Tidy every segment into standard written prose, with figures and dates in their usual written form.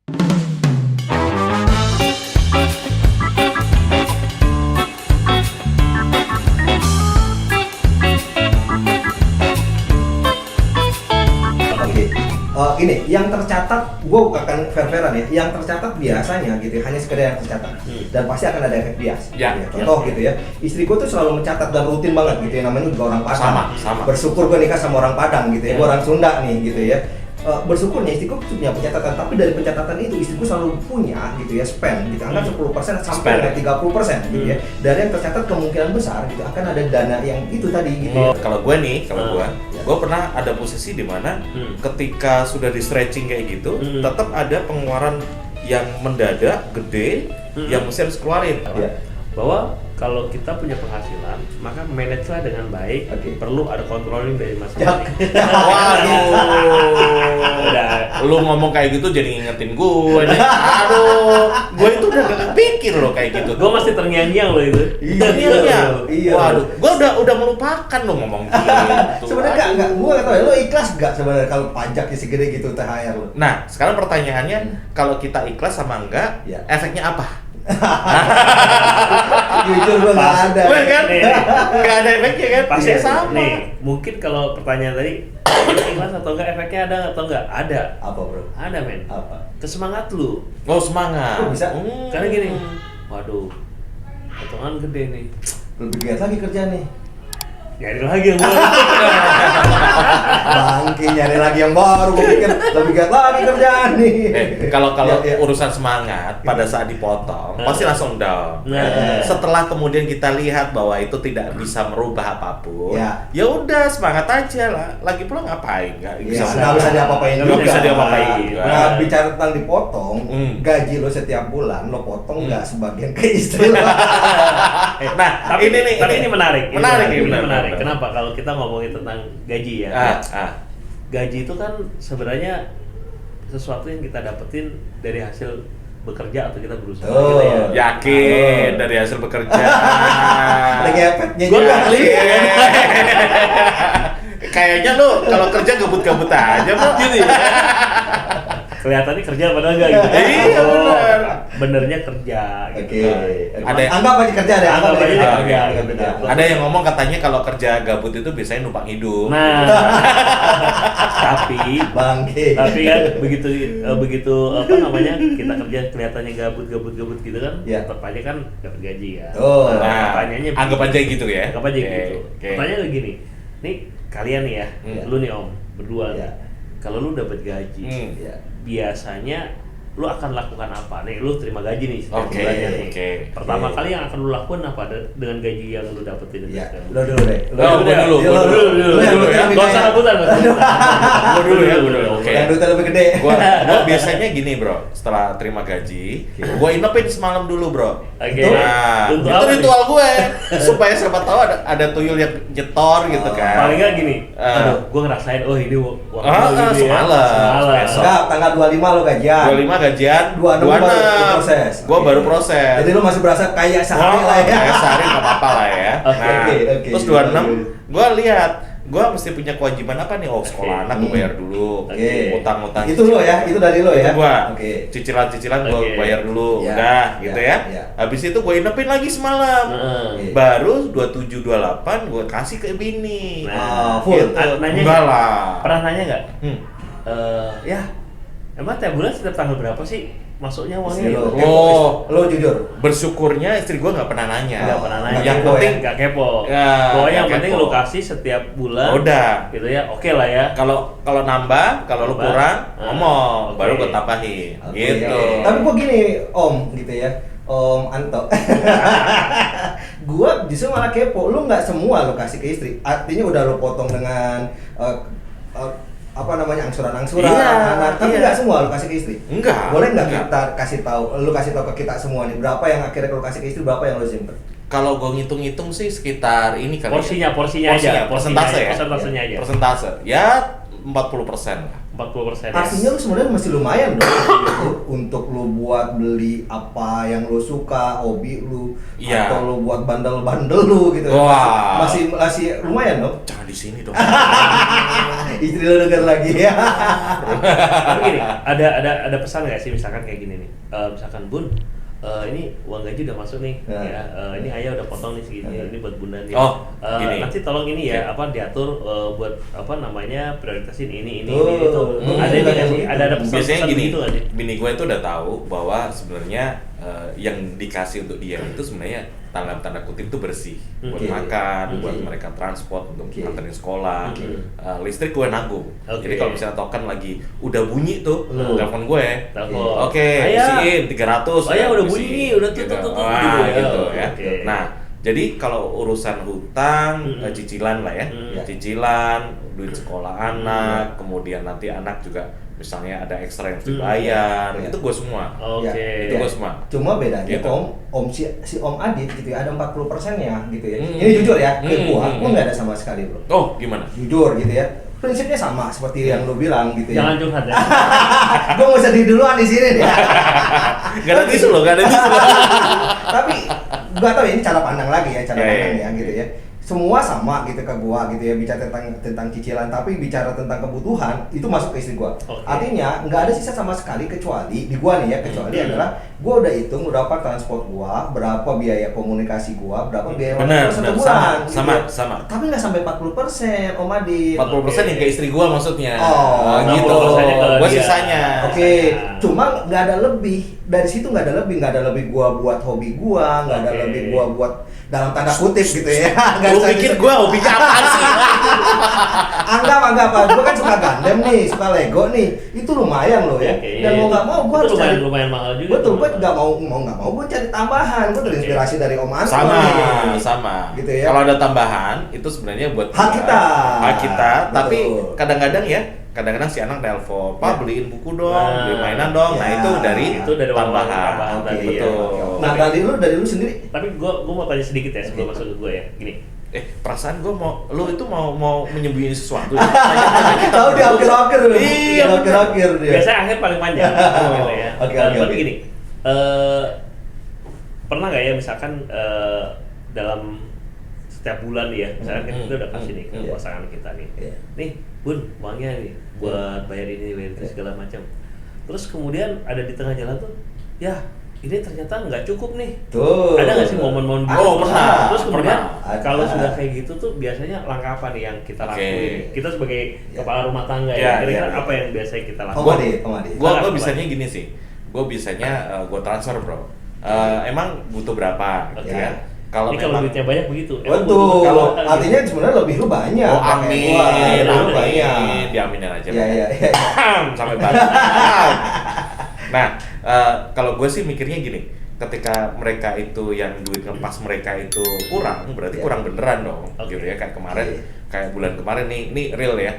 Ini yang tercatat, gue akan fair-fairan ya. Yang tercatat biasanya gitu, hanya sekedar yang tercatat, dan pasti akan ada efek bias. Ya, gitu. Contoh gitu ya, istriku tuh selalu mencatat dan rutin banget gitu ya. Namanya juga orang Padang. Sama. Bersyukur gue nikah sama orang Padang gitu ya. Gue orang Sunda nih gitu ya. Bersyukurnya istriku punya pencatatan, tapi dari pencatatan itu istriku selalu punya gitu ya spend gitu, anggap 10% sampai dengan 30% gitu ya. Dari yang tercatat kemungkinan besar gitu akan ada dana yang itu tadi gitu. Kalau gue nih, gue pernah ada posisi di mana ketika sudah di stretching kayak gitu, tetap ada pengeluaran yang mendadak gede yang mesti harus keluarin. Bahwa kalau kita punya penghasilan, maka manage lah dengan baik. Perlu ada controlling dari masing-masing. Waduh, lu ngomong kayak gitu jadi ngingetin gue nih. Aduh, gue itu udah gak kepikir loh kayak gitu. Gue masih terngiang-ngiang loh itu. Iya. Waduh, gue udah melupakan lo ngomong gitu. Sebenarnya enggak, gue nggak tahu ya, lo ikhlas nggak sebenarnya kalau pajaknya segede gitu THR lo? Nah, sekarang pertanyaannya, kalau kita ikhlas sama enggak, efeknya apa? Jujur gue nggak ada. Gue kan nggak ada efeknya kan? Pasti sama. Nih, mungkin kalau pertanyaan tadi ikhlas atau enggak, efeknya ada atau enggak? Ada. Apa bro? Ada men. Apa? Kesemangat lu. Oh semangat. Kok bisa? Karena gini, waduh, potongan gede nih. Lebih giat lagi kerja nih. Nyari lagi yang baru. Bangke nyari lagi yang baru, gue pikir lebih giat lagi kerjaan nih. Kalau urusan semangat pada saat dipotong pasti langsung down. Setelah kemudian kita lihat bahwa itu tidak bisa merubah apapun, ya udah semangat aja lah. Lagi pula ngapain? Nggak bisa diapa-apain juga. Bisa diapa-apain. Nah, bicara tentang dipotong, gaji lo setiap bulan lo potong nggak sebagian ke istri lo. Nah, tapi ini menarik. Menarik. Kenapa kalau kita ngomongin tentang gaji ya? Gaji itu kan sebenarnya sesuatu yang kita dapetin dari hasil bekerja atau kita berusaha. Oh, gitu ya. Yakin dari hasil bekerja. Ada ngepetnya Gue juga. Kayaknya lu kalau kerja gabut-gabut aja bro. Gitu ya. Kelihatannya kerja padahal enggak gitu. Iya benar. Benernya kerja gitu. Anggap aja kerja deh, Anggap aja kerja. Ada yang ngomong katanya kalau kerja gabut itu biasanya numpang hidup. Nah, tapi kan begitu apa namanya, kita kerja kelihatannya gabut gitu kan, tetap aja kan dapat gaji ya. Pertanyaannya anggap aja gitu ya. Anggap aja gitu. Pertanyaannya gini, nih kalian nih ya, lu nih om berdua nih, kalau lu dapat gaji, biasanya lu akan lakukan apa? Nih lu terima gaji nih setiap bulannya nih. Pertama kali yang akan lu lakukan apa dengan gaji yang lu dapetin itu? Lo dulu deh. Gue dulu ya. Gak usah rebutan. Gue dulu ya. Oke. Yang duitnya lebih gede. Gue biasanya gini bro, setelah terima gaji, gue inapin semalam dulu bro. Nah, itu ritual gue supaya siapa tahu ada tuyul yang nyetor gitu kan. Paling nggak gini, aduh, gue ngerasain, oh ini waktu semalam. Enggak, tanggal 25 lo gajian. 25 gajian, 26 baru proses. Gue baru proses. Jadi lo masih berasa kayak sehari lah ya. Kayak sehari nggak apa-apa lah ya. Terus 26, gue lihat, gue mesti punya kewajiban apa nih? Oh sekolah anak gue bayar dulu, utang-utang. Itu lo ya, itu dari lo ya. Gue, cicilan-cicilan gue bayar dulu, udah gitu ya. Habis itu gue inepin lagi semalam. Baru 27, 28 gue kasih ke bini. Full. Enggak lah. Pernah nanya nggak? Ya. Emang tiap bulan setiap tanggal berapa sih masuknya uangnya? Lo jujur. Bersyukurnya istri gue nggak pernah nanya. Nggak pernah nanya. Yang penting nggak kepo. Pokoknya yang penting lo kasih setiap bulan. Udah. Gitu ya. Oke lah ya. Kalau nambah, kalau lo kurang, ngomong, baru gue tambahin. Gitu. Tapi gue gini Om, gitu ya. Om Anto. Gua justru malah kepo. Lu nggak semua lo kasih ke istri. Artinya udah lo potong dengan apa namanya angsuran-angsuran, tapi nggak semua lo kasih ke istri. Enggak. Boleh nggak kita kasih tahu, lo kasih tahu ke kita semua nih berapa yang akhirnya lo kasih ke istri, berapa yang lo simpen? Kalau gue ngitung-ngitung sih sekitar ini kali. Porsinya aja. Persentasenya aja. Persentase. Ya 40% lah. 40%. Artinya lu sebenarnya masih lumayan dong untuk lu buat beli apa yang lu suka, hobi lu, atau lu buat bandel-bandel lu gitu. Wah. Masih lumayan dong. Jangan di sini dong. Istri lo denger lagi ya. Tapi gini, ada pesan nggak sih misalkan kayak gini nih, misalkan Bun, ini uang gaji udah masuk nih, ini ayah udah potong nih segini, ini buat bunda nih. Nanti tolong ini ya, diatur buat prioritasin ini itu. Ada ini nggak sih? Ada pesan biasanya gini, gitu nggak sih? bini gue itu udah tahu bahwa sebenarnya yang dikasih untuk dia itu sebenarnya tanda kutip itu bersih, buat makan, buat mereka transport, untuk nganterin sekolah, listrik gue nanggung. Jadi kalau misalnya token lagi udah bunyi tuh, telepon gue, isiin 300. Ayah udah bunyi, udah tutup gitu ya. Nah, jadi kalau urusan hutang, cicilan lah ya, cicilan, duit sekolah anak, kemudian nanti anak juga misalnya ada ekstra yang harus dibayar, itu gue semua. Itu gue semua. Cuma bedanya gitu. si Om Adit gitu ya, ada 40%-nya gitu ya. Ini jujur ya, ke gua nggak ada sama sekali, bro. Oh, gimana? Jujur gitu ya. Prinsipnya sama seperti yang lu bilang gitu ya. Jangan curhat ya. Gua mau sedih duluan di sini deh. Gak ada tisu loh, gak ada tisu. Tapi gua tahu ini cara pandang lagi ya, pandang ya gitu ya. Semua sama gitu ke gua gitu ya, bicara tentang cicilan, tapi bicara tentang kebutuhan itu masuk ke istri gua. Artinya nggak ada sisa sama sekali kecuali di gua nih ya, kecuali adalah gua udah hitung berapa transport gua, berapa biaya komunikasi gua, berapa biaya satu bulan. Sama. Tapi nggak sampai 40%, Om Adit. 40% yang ke istri gua maksudnya. Gitu. Gua sisanya. Cuma nggak ada lebih. Dari situ nggak ada lebih gua buat hobi gua, nggak ada lebih gua buat dalam tanda kutip gitu ya. Lu pikir gua hobinya apaan sih? Anggap apa? Gua kan suka Gundam nih, suka Lego nih. Itu lumayan loh ya. Dan mau nggak mau gua harus cari. Lumayan mahal juga. Betul, gua nggak mau gua cari tambahan. Gua terinspirasi dari Om Anto. Sama. Gitu ya. Kalau ada tambahan itu sebenarnya buat hak kita. Tapi kadang-kadang si anak telepon, "Pak, beliin buku dong, beli mainan dong." Nah, itu dari tambahan tadi. Betul. Nah, dari lu sendiri. Tapi gua mau tanya sedikit ya sebelum masuk ke gua ya. Gini. Perasaan gue lu itu mau menyembunyiin sesuatu. Tahu di akhir-akhir. Iya, akhir-akhir dia. Biasanya akhir paling panjang gitu ya. Tapi gini, pernah nggak ya misalkan dalam setiap bulan nih ya, misalkan kita udah kasih nih ke pasangan kita nih. Nih, Bun, uangnya nih buat bayar ini, bayar itu segala macam. Terus kemudian ada di tengah jalan tuh, ya ini ternyata nggak cukup nih. Tuh. Ada nggak sih momen-momen gitu? Pernah. Terus kemudian kalau sudah kayak gitu tuh biasanya langkah apa nih yang kita lakuin? Kita sebagai kepala rumah tangga kira-kira apa yang biasanya kita lakukan? Gue bisanya gini sih. Gue bisanya gue transfer, bro. Emang butuh berapa? Gitu ya. Kalau duitnya banyak begitu. Betul. Kalau artinya sebenarnya lebih lu banyak. Oh, amin. Banyak. Diaminin aja. Iya. Sampai banyak. Nah, kalau gue sih mikirnya gini, ketika mereka itu yang duit ngepas mereka itu kurang, berarti kurang beneran dong, gitu ya. Kayak kemarin, kayak bulan kemarin nih real ya,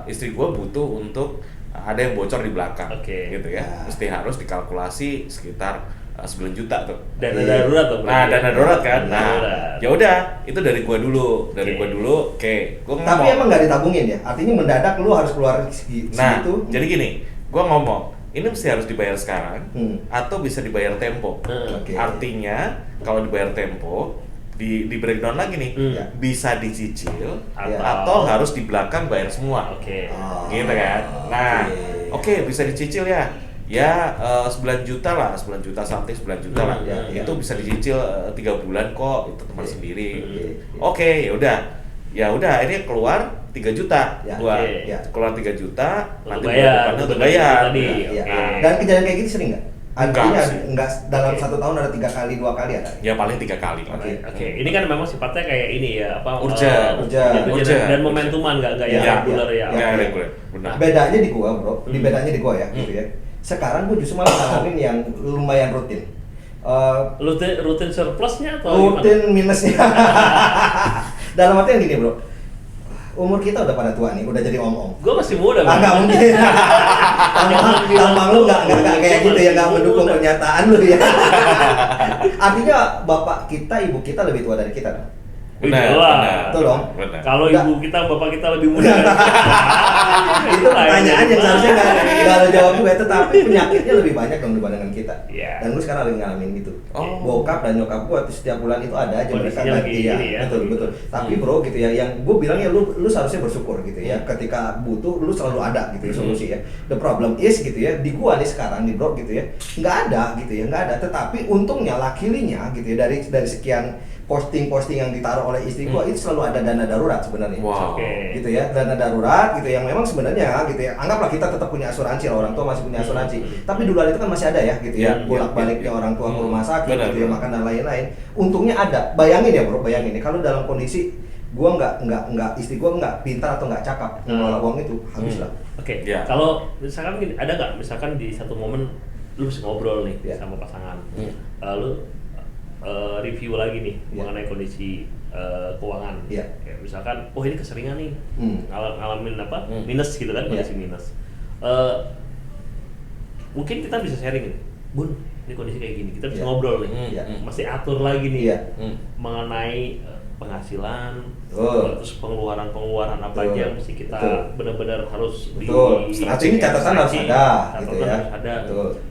istri gue butuh untuk ada yang bocor di belakang, gitu ya. Mesti harus dikalkulasi sekitar 9 juta tuh. Dana darurat tuh. Nah, dana darurat kan. Nah, ya udah, itu dari gua dulu. Gua tapi emang nggak ditabungin ya? Artinya mendadak lu harus keluar segitu. Nah, jadi gini, gua ngomong, ini mesti harus dibayar sekarang atau bisa dibayar tempo. Artinya kalau dibayar tempo di breakdown lagi nih, bisa dicicil atau harus di belakang bayar semua. Gitu kan. Nah, bisa dicicil ya. Ya 9 juta lah, 9 juta sampai 9 juta lah. Itu bisa dicicil 3 bulan kok, itu teman sendiri. Ya udah akhirnya keluar 3 juta. Keluar 3 juta, nanti bulan depannya udah bayar. Dan kejadian kayak gitu sering nggak? Enggak dalam 1 tahun ada 3 kali, 2 kali ada? Ya paling 3 kali. Ini kan memang sifatnya kayak ini ya, urgent. Dan momentuman nggak yang reguler ya. Reguler. Benar. Bedanya di gua, bro. Bedanya di gua ya, gitu ya. Sekarang gue justru malah ngalamin yang lumayan rutin. Rutin surplusnya atau rutin minusnya? Dalam artian gini, bro. Umur kita udah pada tua nih, udah jadi om-om. Gue masih muda, Bang. Nggak mungkin. Tampang lu nggak kayak gitu ya, nggak mendukung pernyataan lu ya. Artinya bapak kita, ibu kita lebih tua dari kita, dong. Benar. Betul dong. Kalau ibu kita, bapak kita lebih muda. Itu pertanyaan yang seharusnya nggak lo jawab juga, tetapi penyakitnya lebih banyak dong dibandingkan kita. Dan gue sekarang lagi ngalamin gitu. Bokap dan nyokap gue setiap bulan itu ada aja mereka ganti ya. Betul. Tapi bro gitu ya, yang gue bilang ya lu seharusnya bersyukur gitu ya. Ketika butuh lu selalu ada gitu ya solusi ya. The problem is gitu ya, di gua nih sekarang di bro gitu ya, nggak ada gitu ya, nggak ada. Tetapi untungnya lakilinya gitu ya, dari sekian posting yang ditaruh oleh istri gua itu selalu ada dana darurat sebenarnya. Gitu ya, dana darurat gitu yang memang sebenarnya gitu ya, anggaplah kita tetap punya asuransi, orang tua masih punya asuransi, tapi duluan itu kan masih ada ya gitu ya, bolak-baliknya orang tua ke rumah sakit gitu ya, makan dan lain-lain. Untungnya ada. Bayangin ya bro, bayangin ya, kalau dalam kondisi gua nggak istri gua nggak pintar atau nggak cakap mengelola uang itu, habis lah. Kalau misalkan gini, ada nggak misalkan di satu momen lu ngobrol nih sama pasangan, lalu review lagi nih mengenai kondisi keuangan. Ya, misalkan, ini keseringan nih ngalamin apa minus gitu kan, kondisi minus. Mungkin kita bisa sharing, Bun, ini kondisi kayak gini. Kita bisa ngobrol nih, masih atur lagi nih mengenai penghasilan, terus pengeluaran apa aja yang mesti kita benar-benar harus strategi catatan harus ada, gitu ya.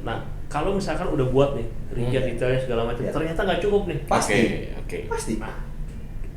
Nah, kalau misalkan udah buat nih rincian detailnya segala macam, ternyata nggak cukup nih. Pasti. Nah,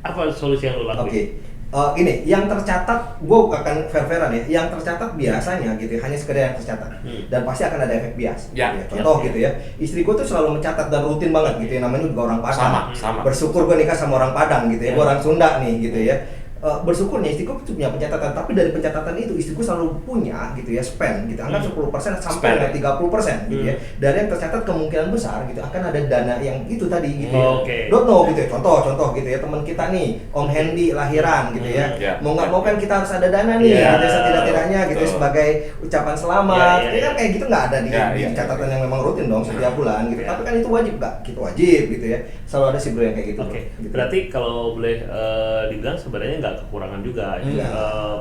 apa solusi yang lo lakuin? Ini yang tercatat, gue akan fair-fairan ya. Yang tercatat biasanya gitu, hanya sekedar yang tercatat, dan pasti akan ada efek bias. Contoh gitu ya, istri gue tuh selalu mencatat dan rutin banget gitu ya. Namanya juga orang Padang. Bersyukur gue nikah sama orang Padang gitu ya. Gue orang Sunda nih gitu ya. Bersyukurnya istriku punya pencatatan, tapi dari pencatatan itu istriku selalu punya gitu ya, spend gitu, anggap 10% sampai dengan 30% gitu ya. Dari yang tercatat kemungkinan besar gitu akan ada dana yang itu tadi gitu ya. Don't know gitu ya, contoh gitu ya, teman kita nih Om Hendy lahiran gitu ya, mau nggak mau kan kita harus ada dana nih gitu, setidak-tidaknya gitu ya, sebagai ucapan selamat. Ini kan kayak gitu nggak ada di catatan yang memang rutin dong setiap bulan gitu. Tapi kan itu wajib nggak? Gitu wajib gitu ya. Selalu ada sih bro yang kayak gitu. Gitu. Berarti kalau boleh dibilang sebenarnya nggak kekurangan juga.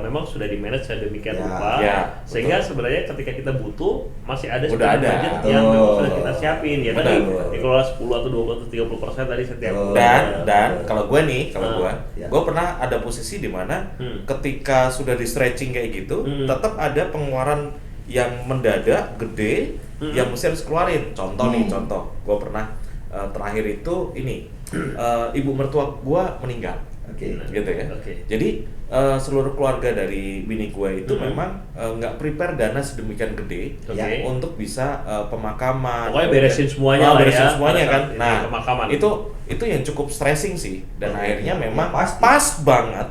Memang sudah di manage sedemikian rupa sehingga sebenarnya ketika kita butuh masih ada budget yang memang sudah kita siapin ya. Tadi dikelola 10 atau 20 atau 30% tadi setiap dan kalau gue pernah ada posisi di mana ketika sudah di stretching kayak gitu tetap ada pengeluaran yang mendadak gede yang mesti harus keluarin. Contoh gue pernah terakhir itu ini ibu mertua gue meninggal. Gitu ya. Jadi seluruh keluarga dari bini gue itu memang nggak prepare dana sedemikian gede untuk bisa pemakaman. Pokoknya beresin semuanya kan. Nah, pemakaman. Itu yang cukup stressing sih. Dan akhirnya memang pas banget.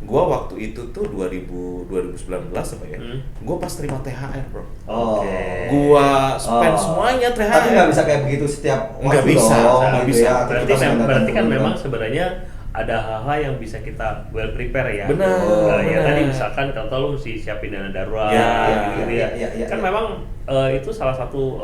Gua waktu itu tuh 2019 apa ya? Gua pas terima THR, bro. Gua spend semuanya THR. Tapi nggak bisa kayak begitu setiap waktu. Nggak bisa. Berarti kan memang sebenarnya ada hal-hal yang bisa kita well prepare ya. Benar. Ya tadi misalkan kalau lu mesti siapin dana darurat gitu ya. Kan memang itu salah satu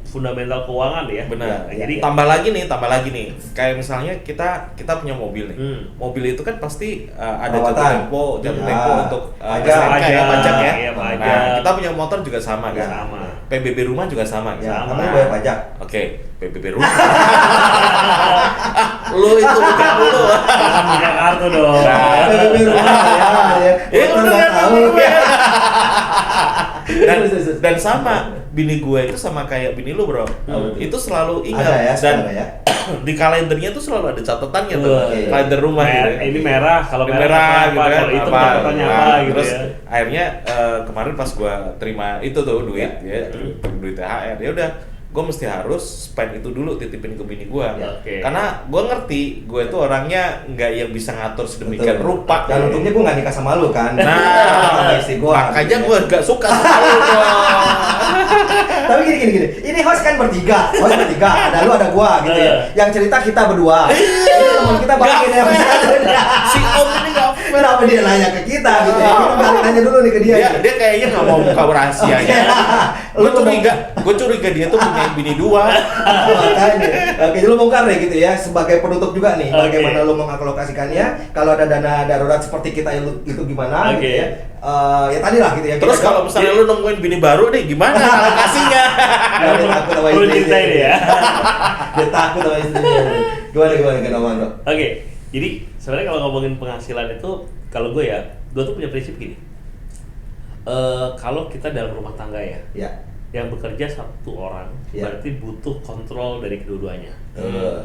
fundamental keuangan ya. Benar. Jadi tambah lagi nih. Kayak misalnya kita punya mobil nih. Mobil itu kan pasti ada jatuh tempo untuk pajak ya. Nah, kita punya motor juga sama kan. PBB rumah juga sama kan. Sama bayar pajak. PBB rumah. Lu itu bukan dulu. Bukan punya kartu dong. PBB rumah ya. Ya udah nggak tahu. Dan sama bini gue itu sama kayak bini lu bro, itu selalu ingat dan di kalendernya tuh selalu ada catatannya tuh, kalender rumah gitu. Ini merah, kalau merah gitu kan, kalau itu catatannya apa gitu. Terus akhirnya kemarin pas gue terima itu tuh duit duit THR, ya udah gue mesti harus spend itu dulu, titipin ke bini gue. Karena gue ngerti gue itu orangnya nggak yang bisa ngatur sedemikian rupa. Dan untungnya gue nggak nikah sama lu kan. Makanya gue nggak suka sama lu. Tapi gini, ini host kan bertiga, ada lu ada gua gitu ya. Yang cerita kita berdua. Ini teman kita bagian yang si Om ini nggak kenapa dia nanya ke kita gitu ya. Kita balik nanya dulu nih ke dia. Dia kayaknya nggak mau buka rahasianya. Gue curiga dia tuh punya bini dua. Makanya. Oke, lu bongkar deh gitu ya. Sebagai penutup juga nih, bagaimana lu mengalokasikannya? Kalau ada dana darurat seperti kita itu gimana gitu ya? Ya tadi lah gitu ya. Terus kalau misalnya lu nemuin bini baru nih, gimana alokasinya? Dia takut sama istrinya. Dia takut sama istrinya. Gimana kenapa bro? Oke, jadi sebenarnya kalau ngomongin penghasilan itu, kalau gue tuh punya prinsip gini. Kalau kita dalam rumah tangga ya, yang bekerja satu orang, berarti butuh kontrol dari kedua-duanya.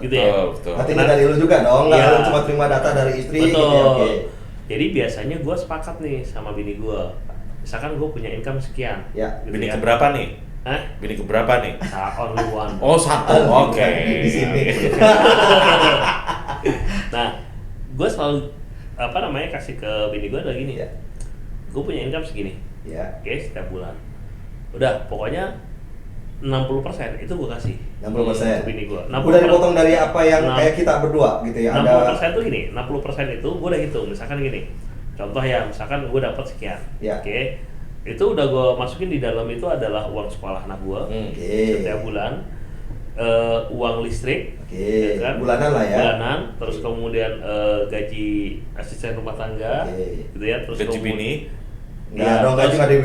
Gitu ya. Betul. Artinya dari lu juga dong, nggak lu cuma terima data dari istri. Betul. Gitu, okay. Jadi biasanya gue sepakat nih sama bini gue. Misalkan gue punya income sekian. Gitu bini keberapa nih? Bini keberapa nih? Only one. Oh, satu. Oke. Di sini. Nah, gue selalu kasih ke bini gue adalah gini. Gue punya income segini. Oke, setiap bulan. Udah, pokoknya 60% itu gue kasih 60% ke bini gue. Udah dipotong dari apa yang kayak kita berdua gitu ya? 60% tuh gini, 60% itu gue udah hitung. Misalkan gini, contoh ya, misalkan gue dapat sekian. Oke, itu udah gue masukin di dalam itu adalah uang sekolah anak gue setiap bulan, uang listrik, kan? Bulanan lah ya. Bulanan, terus kemudian gaji asisten rumah tangga, gitu ya, terus gaji bini. Nggak dong, gaji nggak di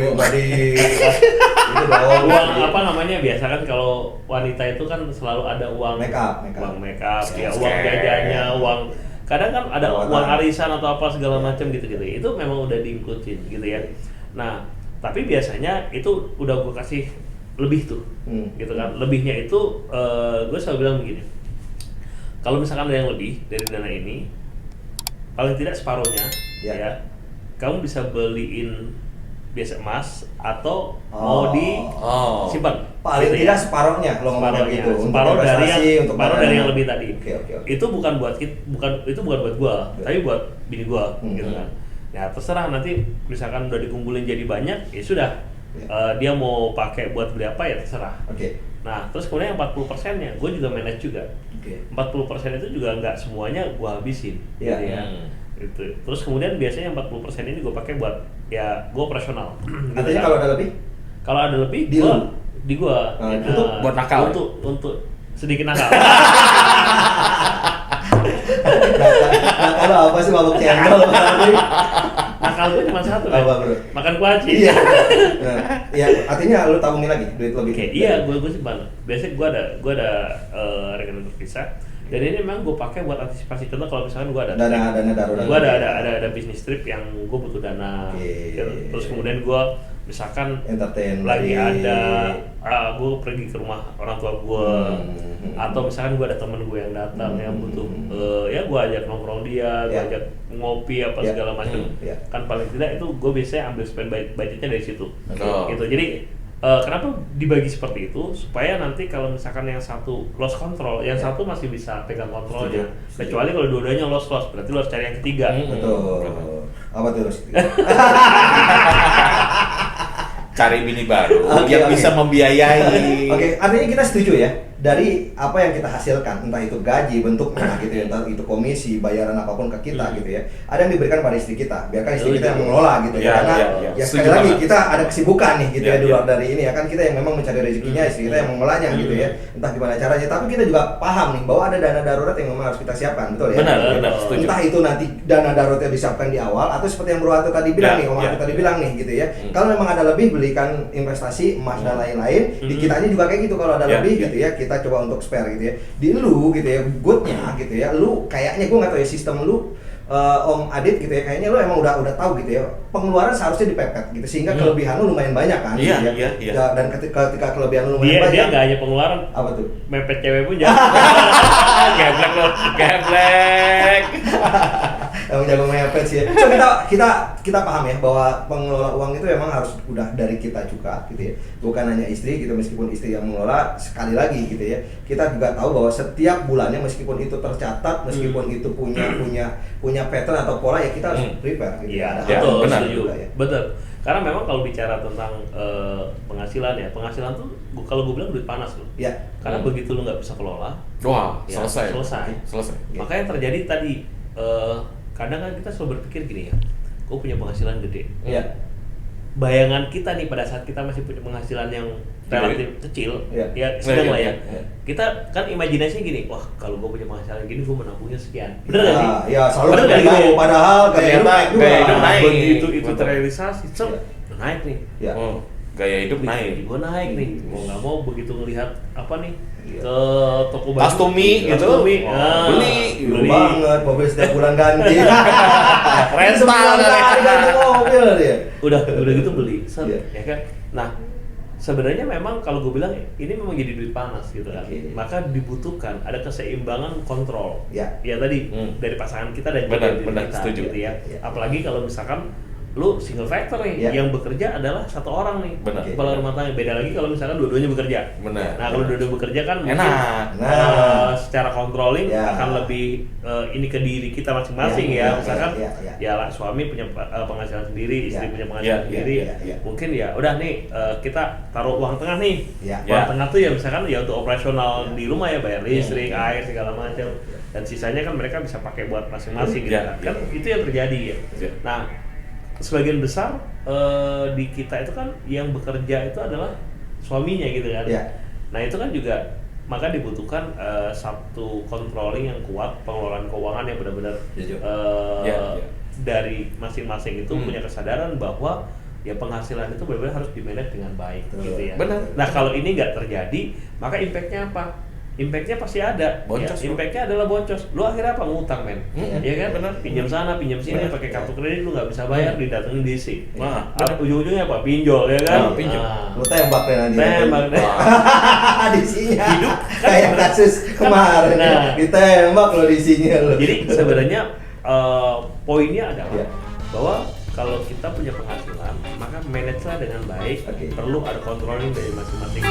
itu dong. Uang biasa kan kalau wanita itu kan selalu ada uang uang make up, ya, uang jajannya, uang kadang kan ada uang arisan atau apa segala macam gitu. Itu memang udah diincludein gitu ya. Nah, tapi biasanya itu udah gue kasih lebih tuh, gitu kan. Lebihnya itu gue selalu bilang begini. Kalau misalkan ada yang lebih dari dana ini, paling tidak separuhnya, ya kamu bisa beliin biasa emas atau mau disimpan. Paling gitu tidak separuhnya kalau ngomong gitu. Separuh dari yang lebih tadi. Okay. Itu bukan buat buat gua, tapi buat bini gua, gitu kan. Ya terserah, nanti misalkan udah dikumpulin jadi banyak, ya sudah. Dia mau pakai buat beli apa ya terserah. Nah, terus kemudian yang 40%-nya gue juga manage juga. 40% itu juga nggak semuanya gua habisin, gitu ya. Gitu. Terus kemudian biasanya 40% ini gue pakai buat ya gue operasional. Artinya kalau ada lebih? Kalau ada lebih di gue itu buat nakal. Untuk sedikit nakal. Nakal apa sih, mabuk cendol? Nakal gue cuma satu kan. Makan kuaci. Iya. Ya, artinya lu tabungin lagi duit lebih. Iya, gue simpan. Biasanya gue ada rekening terpisah. Dan ini memang gue pakai buat antisipasi. Contoh kalau misalkan gue ada dana darurat. Gue ada bisnis trip yang gue butuh dana. Terus kemudian gue misalkan entertain lagi ada gue pergi ke rumah orang tua gue, atau misalkan gue ada temen gue yang datang yang butuh ya gue ajak nongkrong dia, gue ajak ngopi apa segala macam. Kan paling tidak itu gue biasanya ambil spend budgetnya dari situ. Gitu. Jadi kenapa dibagi seperti itu? Supaya nanti kalau misalkan yang satu lost control, yang satu masih bisa pegang kontrolnya. Kecuali kalau dua-duanya lost, berarti lo harus cari yang ketiga. Betul. Apa tuh lost? Cari bini baru yang bisa membiayai. Artinya kita setuju ya, dari apa yang kita hasilkan, entah itu gaji bentuknya gitu ya, entah itu komisi, bayaran apapun ke kita gitu ya, ada yang diberikan pada istri kita, biarkan istri kita yang mengelola gitu ya, karena ya sekali lagi kita ada kesibukan nih gitu ya di luar dari ini ya kan, kita yang memang mencari rezekinya, istri kita yang mengelolanya gitu ya, entah gimana caranya, tapi kita juga paham nih bahwa ada dana darurat yang memang harus kita siapkan, betul ya? Benar, setuju. Entah itu nanti dana daruratnya disiapkan di awal, atau seperti yang Bro Ato tadi bilang nih, Om Ato tadi bilang nih gitu ya, kalau memang ada lebih belikan investasi emas dan lain-lain, di kitanya juga kayak gitu, kalau ada lebih gitu ya, kita coba untuk spare gitu ya. Di lu gitu ya, goodnya gitu ya, lu kayaknya gue nggak tahu ya sistem lu Om Adit gitu ya, kayaknya lu emang udah tahu gitu ya, pengeluaran seharusnya dipepet gitu sehingga kelebihan lu lumayan banyak kan. Iya. Dan ketika kelebihan lu lumayan banyak, dia nggak hanya pengeluaran, apa tuh? Mepet cewek pun jangan. Geblek lo, geblek. Emang jago mepet sih. So kita paham ya bahwa pengelola uang itu memang harus udah dari kita juga gitu ya. Bukan hanya istri gitu, meskipun istri yang mengelola, sekali lagi gitu ya. Kita juga tahu bahwa setiap bulannya meskipun itu tercatat, meskipun itu punya pattern atau pola, ya kita harus prepare gitu. Iya, betul, benar. Betul. Karena memang kalau bicara tentang penghasilan tuh kalau gue bilang duit panas loh. Iya. Karena begitu lu nggak bisa kelola, ya, selesai. Maka yang terjadi tadi, kadang kan kita selalu berpikir gini ya, gue punya penghasilan gede. Iya. Bayangan kita nih pada saat kita masih punya penghasilan yang relatif kecil, ya sedang lah ya. Kita kan imajinasinya gini, wah kalau gue punya penghasilan gini, gue menabungnya sekian. Bener nggak sih? Iya, selalu bener begitu. Gitu. Padahal ternyata juga naik. Begitu itu terrealisasi, naik nih. Gaya hidup naik. Gue naik nih, mau nggak mau begitu ngelihat apa nih ke toko baju, Tastumi gitu, beli banget, mobil setiap bulan ganti. Rental ganti mobil dia. Udah gitu beli, ya kan? Nah, sebenarnya memang kalau gue bilang ini memang jadi duit panas gitu kan. Maka dibutuhkan ada keseimbangan kontrol. Ya tadi dari pasangan kita dan juga diri kita gitu ya. Apalagi kalau misalkan lu single factor nih, yang bekerja adalah satu orang nih, kepala rumah tangga. Beda lagi kalau misalkan dua-duanya bekerja. Nah kalau dua-duanya bekerja kan enak. Secara controlling akan lebih ini ke diri kita masing-masing ya. Misalkan ya lah, suami punya penghasilan sendiri, istri punya penghasilan sendiri. Mungkin ya udah nih kita taruh uang tengah nih. Uang tengah tuh ya misalkan ya untuk operasional di rumah ya, bayar listrik, air segala macam. Dan sisanya kan mereka bisa pakai buat masing-masing gitu kan. Itu yang terjadi ya. Nah, sebagian besar di kita itu kan yang bekerja itu adalah suaminya gitu kan. Nah itu kan juga maka dibutuhkan satu controlling yang kuat, pengelolaan keuangan yang benar-benar dari masing-masing itu punya kesadaran bahwa ya penghasilan itu benar-benar harus dimanage dengan baik gitu ya. Nah kalau ini nggak terjadi, maka impactnya apa? Impactnya pasti ada. Impactnya adalah boncos. Lu akhirnya apa? Ngutang men. Iya kan? Benar. Pinjam sana, pinjam sini, pakai kartu kredit lu nggak bisa bayar, didatengin DC. Ujung-ujungnya apa? Pinjol ya kan? Pinjol. Lu tembak deh nanti. Tembak deh. DC-nya. Hidup kayak kasus kemarin. Ditembak lo DC-nya lo. Jadi sebenarnya poinnya adalah bahwa kalau kita punya penghasilan, maka manage lah dengan baik. Perlu ada controlling dari masing-masing.